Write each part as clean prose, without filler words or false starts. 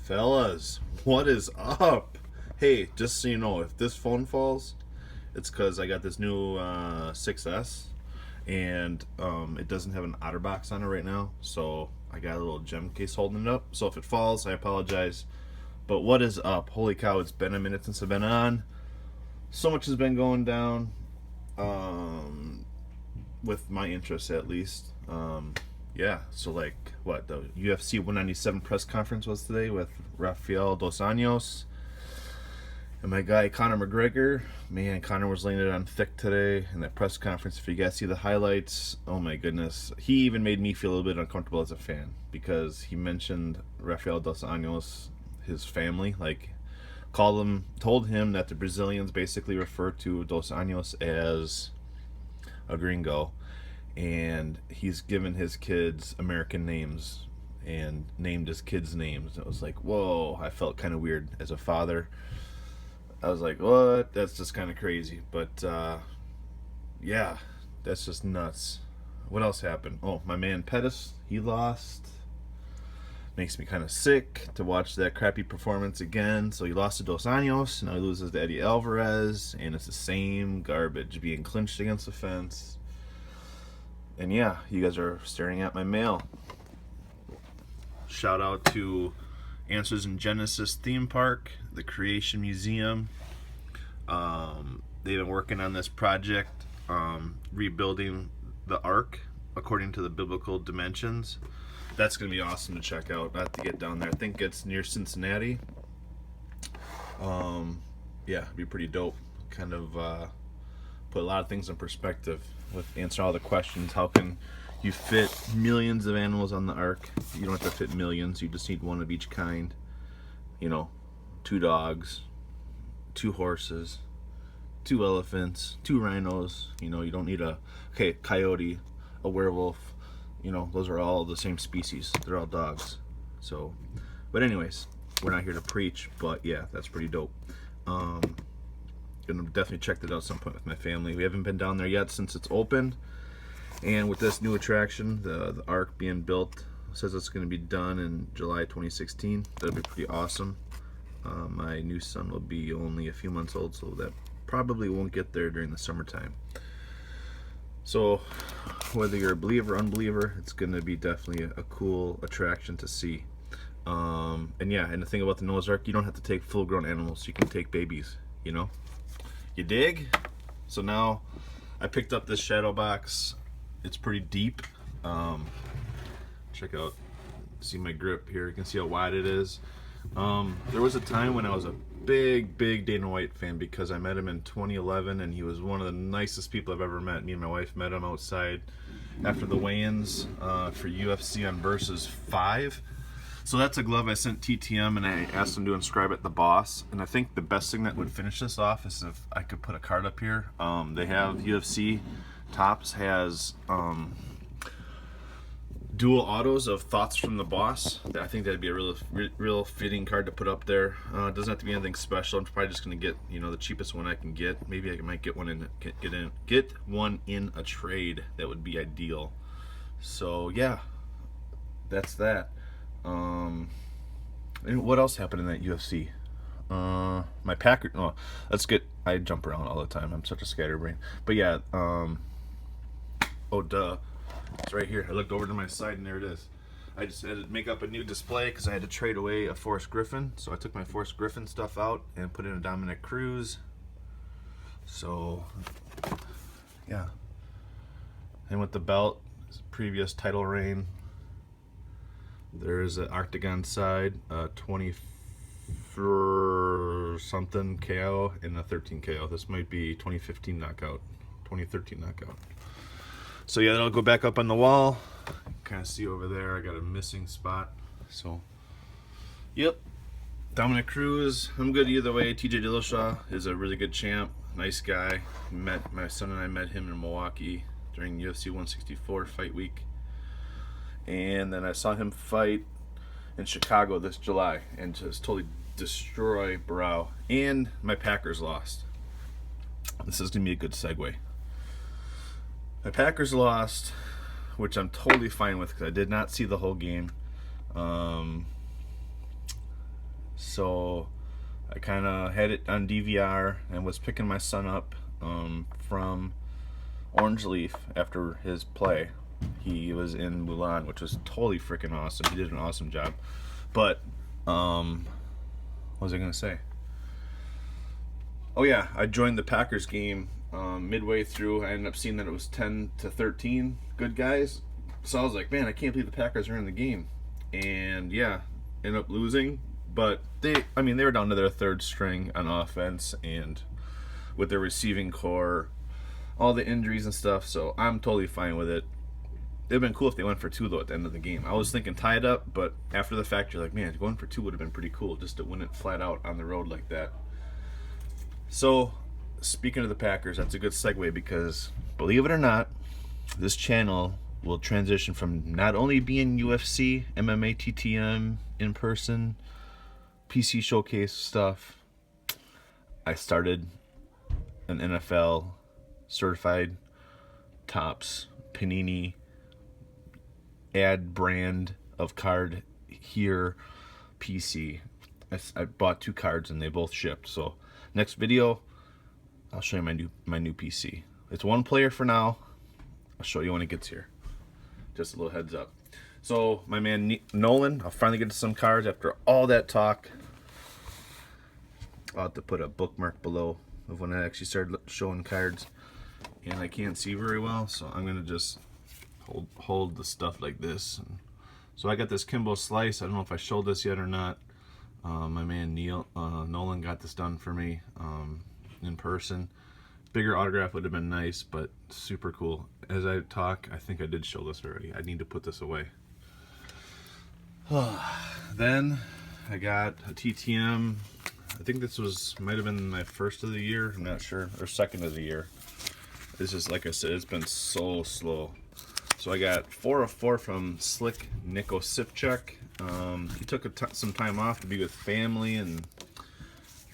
Fellas, what is up? Hey, just so you know, if this phone falls, it's because I got this new 6S and it doesn't have an OtterBox on it right now, so I got a little gem case holding it up. So if it falls, I apologize. But what is up? Holy cow, it's been a minute since I've been on. So much has been going down, with my interests at least. Yeah, so like what the UFC 197 press conference was today with Rafael Dos Anjos and my guy Conor McGregor. Man, Conor was laying it on thick today in that press conference. If you guys see the highlights, oh my goodness, he even made me feel a little bit uncomfortable as a fan because he mentioned Rafael Dos Anjos, his family, like told him that the Brazilians basically refer to Dos Anjos as a gringo, and he's given his kids American names and named his kids names. It was like, whoa, I felt kind of weird as a father. I was like, what? That's just kind of crazy. But yeah, that's just nuts. What else happened? Oh, my man Pettis, he lost. Makes me kind of sick to watch that crappy performance again. So he lost to Dos Anjos, now he loses to Eddie Alvarez, and it's the same garbage, being clinched against the fence. And yeah, you guys are staring at my mail. Shout out to Answers in Genesis Theme Park, the Creation Museum. They've been working on this project, rebuilding the Ark according to the biblical dimensions. That's going to be awesome to check out. I have to get down there. I think it's near Cincinnati. Yeah, it'd be pretty dope. Kind of put a lot of things in perspective with answer all the questions. How can you fit millions of animals on the Ark? You don't have to fit millions. You just need one of each kind. 2 dogs, 2 horses, 2 elephants, 2 rhinos. You don't need a coyote, a werewolf. Those are all the same species. They're all dogs. So, but anyways, we're not here to preach, but yeah, that's pretty dope. Gonna definitely check that out at some point with my family. We haven't been down there yet since it's opened, and with this new attraction, the Ark being built, says it's going to be done in July 2016. That'll be pretty awesome. My new son will be only a few months old, so that probably won't get there during the summertime. So whether you're a believer or unbeliever, it's going to be definitely a cool attraction to see. And yeah, and the thing about the Noah's Ark, you don't have to take full-grown animals. You can take babies. You dig? So now I picked up this shadow box. It's pretty deep. Check out, see my grip here. You can see how wide it is. There was a time when I was a big Dana White fan because I met him in 2011, and he was one of the nicest people I've ever met. Me and my wife met him outside after the weigh-ins for UFC on Versus 5. So that's a glove I sent TTM, and I asked him to inscribe it The Boss. And I think the best thing that would finish this off is if I could put a card up here. They have UFC Tops has dual autos of Thoughts from the Boss. I think that'd be a real fitting card to put up there. It doesn't have to be anything special. I'm probably just gonna get the cheapest one I can get. Maybe I might get one in a trade. That would be ideal. So yeah, that's that. And what else happened in that UFC? My Packers. Oh, I jump around all the time. I'm such a scatterbrain. But yeah. Oh duh. It's right here. I looked over to my side and there it is. I just had to make up a new display because I had to trade away a Forrest Griffin. So I took my Forrest Griffin stuff out and put in a Dominic Cruz. So yeah. And with the belt, previous title reign. There's an Octagon side, something KO and a 13 KO. This might be 2015 knockout, 2013 knockout. So yeah, that'll go back up on the wall. Kind of see over there, I got a missing spot. So, yep. Dominic Cruz, I'm good either way. TJ Dillashaw is a really good champ, nice guy. My son and I met him in Milwaukee during UFC 164 fight week. And then I saw him fight in Chicago this July and just totally destroy Barao. And my Packers lost. This is going to be a good segue. My Packers lost, which I'm totally fine with because I did not see the whole game. So I kind of had it on DVR and was picking my son up from Orange Leaf after his play. He was in Mulan, which was totally freaking awesome. He did an awesome job. But what was I gonna say? Oh yeah, I joined the Packers game midway through. I ended up seeing that it was 10-13 good guys. So I was like, man, I can't believe the Packers are in the game. And yeah, ended up losing. But they were down to their third string on offense, and with their receiving core, all the injuries and stuff. So I'm totally fine with it. It'd been cool if they went for 2 though at the end of the game. I was thinking tie it up, but after the fact, you're like, man, going for 2 would have been pretty cool, just to win it flat out on the road like that. So, speaking of the Packers, that's a good segue because, believe it or not, this channel will transition from not only being UFC, MMA, TTM, in person, PC showcase stuff. I started an NFL certified Topps Panini ad brand of card here PC. I bought 2 cards and they both shipped. So next video, I'll show you my new PC. It's 1 player for now. I'll show you when it gets here. Just a little heads up. So my man Nolan, I'll finally get to some cards after all that talk. I'll have to put a bookmark below of when I actually started showing cards, and I can't see very well, so I'm gonna just hold the stuff like this. And so I got this Kimbo Slice. I don't know if I showed this yet or not. My man Nolan got this done for me in person. Bigger autograph would have been nice, but super cool. As I talk, I think I did show this already. I need to put this away. Then I got a TTM. I think this might have been my first of the year. I'm not sure, or second of the year. This is, like I said, it's been so slow. So I got 4 of 4 from Slick Nico Sipchuk. He took some time off to be with family, and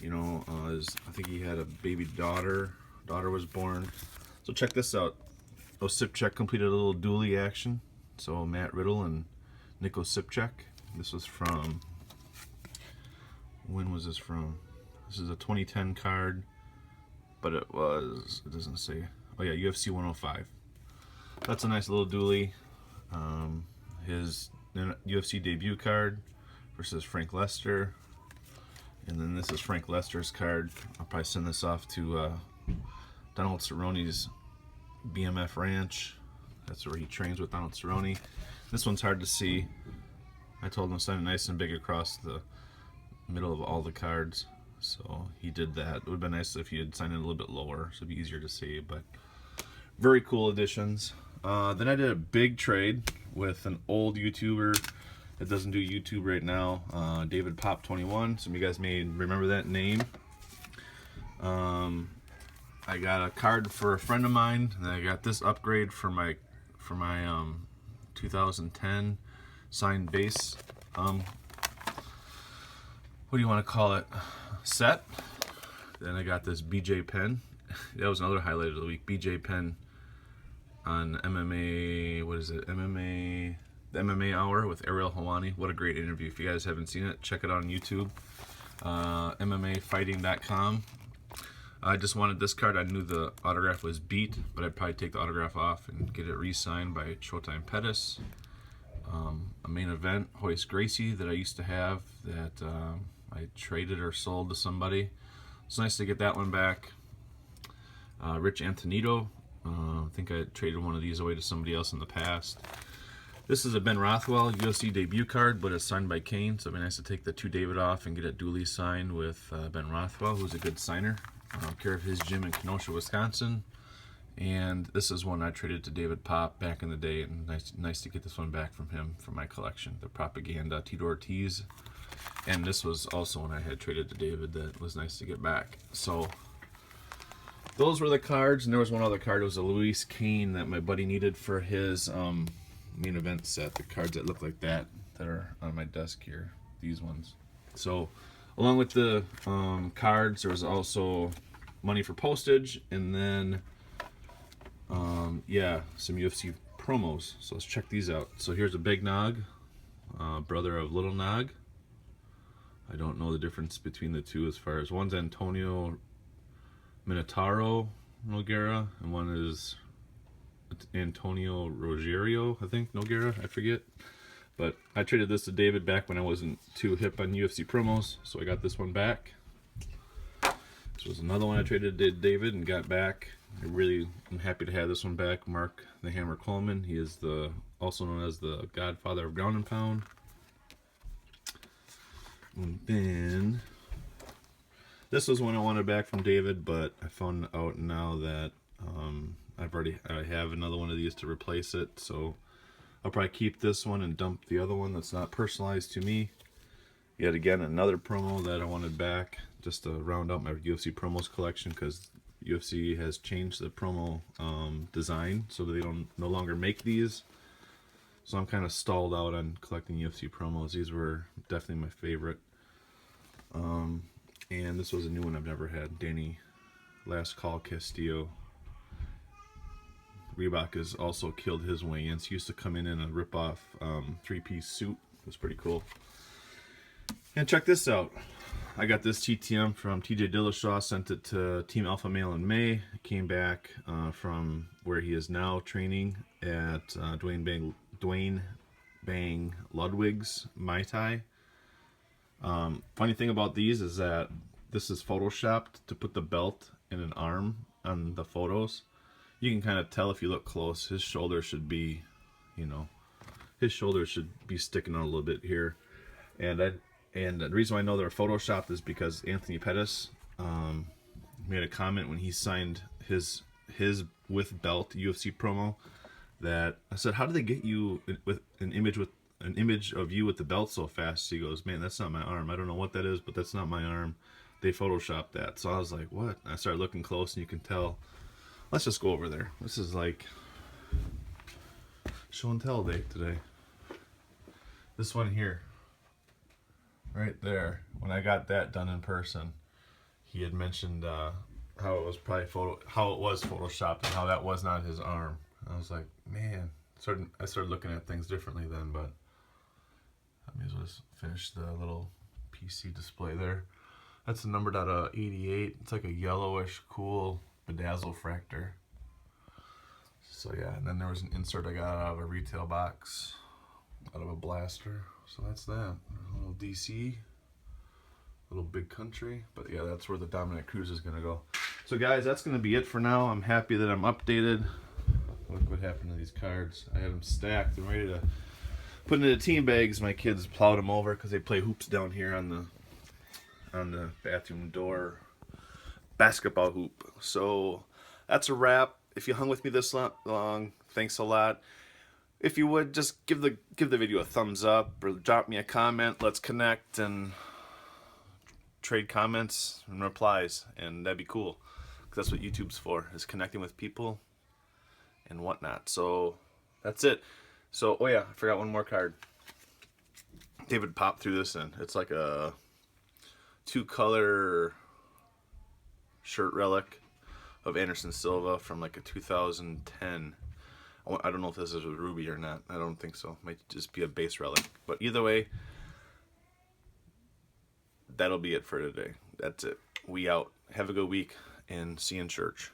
I think he had a baby daughter. Daughter was born. So check this out. Sipchuk completed a little dually action. So Matt Riddle and Nico Sipchuk. This was from, when was this from? This is a 2010 card, but it doesn't say. Oh yeah, UFC 105. That's a nice little dually. His UFC debut card versus Frank Lester. And then this is Frank Lester's card. I'll probably send this off to Donald Cerrone's BMF Ranch. That's where he trains with Donald Cerrone. This one's hard to see. I told him to sign it nice and big across the middle of all the cards. So he did that. It would have been nice if he had signed it a little bit lower, so it'd be easier to see. But very cool additions. Then I did a big trade with an old YouTuber that doesn't do YouTube right now, David Pop 21. Some of you guys may remember that name. I got a card for a friend of mine, and I got this upgrade for my 2010 signed base. What do you want to call it? Set. Then I got this BJ Penn. That was another highlight of the week. BJ Penn on MMA. What is it? MMA. The MMA Hour with Ariel Helwani. What a great interview. If you guys haven't seen it, check it out on YouTube. MMAfighting.com. I just wanted this card. I knew the autograph was beat, but I'd probably take the autograph off and get it re-signed by Showtime Pettis. A main event, Hoist Gracie, that I used to have that I traded or sold to somebody. It's nice to get that one back. Rich Antonito. I think I traded one of these away to somebody else in the past. This is a Ben Rothwell UFC debut card, but it's signed by Kane, so it'd be nice to take the 2 David off and get it duly signed with Ben Rothwell, who's a good signer. Care of his gym in Kenosha, Wisconsin. And this is one I traded to David Pop back in the day, and nice to get this one back from him for my collection. The Propaganda, Tito Ortiz. And this was also one I had traded to David that was nice to get back. So those were the cards, and there was one other card. It was a Luis Kane that my buddy needed for his main event set. The cards that look like that are on my desk here. These ones. So along with the cards, there was also money for postage, and then some UFC promos. So let's check these out. So here's a Big Nog, brother of Little Nog. I don't know the difference between the two as far as one's Antonio Minotauro Nogueira and one is Antonio Rogerio, I think, Nogueira, I forget. But I traded this to David back when I wasn't too hip on UFC promos, so I got this one back. This was another one I traded to David and got back. I'm happy to have this one back. Mark the Hammer Coleman. He is also known as the Godfather of Ground and Pound. And then this was one I wanted back from David, but I found out now that I have another one of these to replace it, so I'll probably keep this one and dump the other one that's not personalized to me. Yet again, another promo that I wanted back just to round out my UFC promos collection, because UFC has changed the promo design so that they no longer make these. So I'm kind of stalled out on collecting UFC promos. These were definitely my favorite. And this was a new one I've never had. Danny Last Call Castillo. Reebok has also killed his weigh-ins. He used to come in a rip-off three-piece suit. It was pretty cool. And check this out. I got this TTM from TJ Dillashaw, sent it to Team Alpha Male in May. It came back from where he is now training at Dwayne Bang Ludwig's Muay Thai. Funny thing about these is that this is photoshopped to put the belt in an arm on the photos. You can kind of tell if you look close. His shoulder should be, sticking out a little bit here. And the reason why I know they're photoshopped is because Anthony Pettis made a comment when he signed his with belt UFC promo, that I said, how do they get you with an image of you with the belt so fast? He goes, man, that's not my arm. I don't know what that is, but that's not my arm. They photoshopped that. So I was like, what? I started looking close, and you can tell. Let's just go over there. This is like show and tell day today. This one here, right there, when I got that done in person, he had mentioned how it was photoshopped and how that was not his arm. I was like, man, I started looking at things differently then, but I may as well just finish the little PC display there. That's a numbered out of 88. It's like a yellowish, cool bedazzle fractor. So yeah, and then there was an insert I got out of a retail box, out of a blaster. So that's that. A little DC, little big country. But yeah, that's where the Dominic Cruz is gonna go. So guys, that's gonna be it for now. I'm happy that I'm updated. Look what happened to these cards. I have them stacked and ready to put into team bags. My kids plowed them over because they play hoops down here on the bathroom door basketball hoop. So that's a wrap. If you hung with me this long, thanks a lot. If you would, just give the video a thumbs up or drop me a comment. Let's connect and trade comments and replies, and that'd be cool, because that's what YouTube's for, is connecting with people and whatnot. So that's it. So, oh yeah, I forgot one more card. David popped through this in. It's like a 2-color shirt relic of Anderson Silva from like a 2010. I don't know if this is a ruby or not. I don't think so. It might just be a base relic. But either way, that'll be it for today. That's it. We out. Have a good week, and see you in church.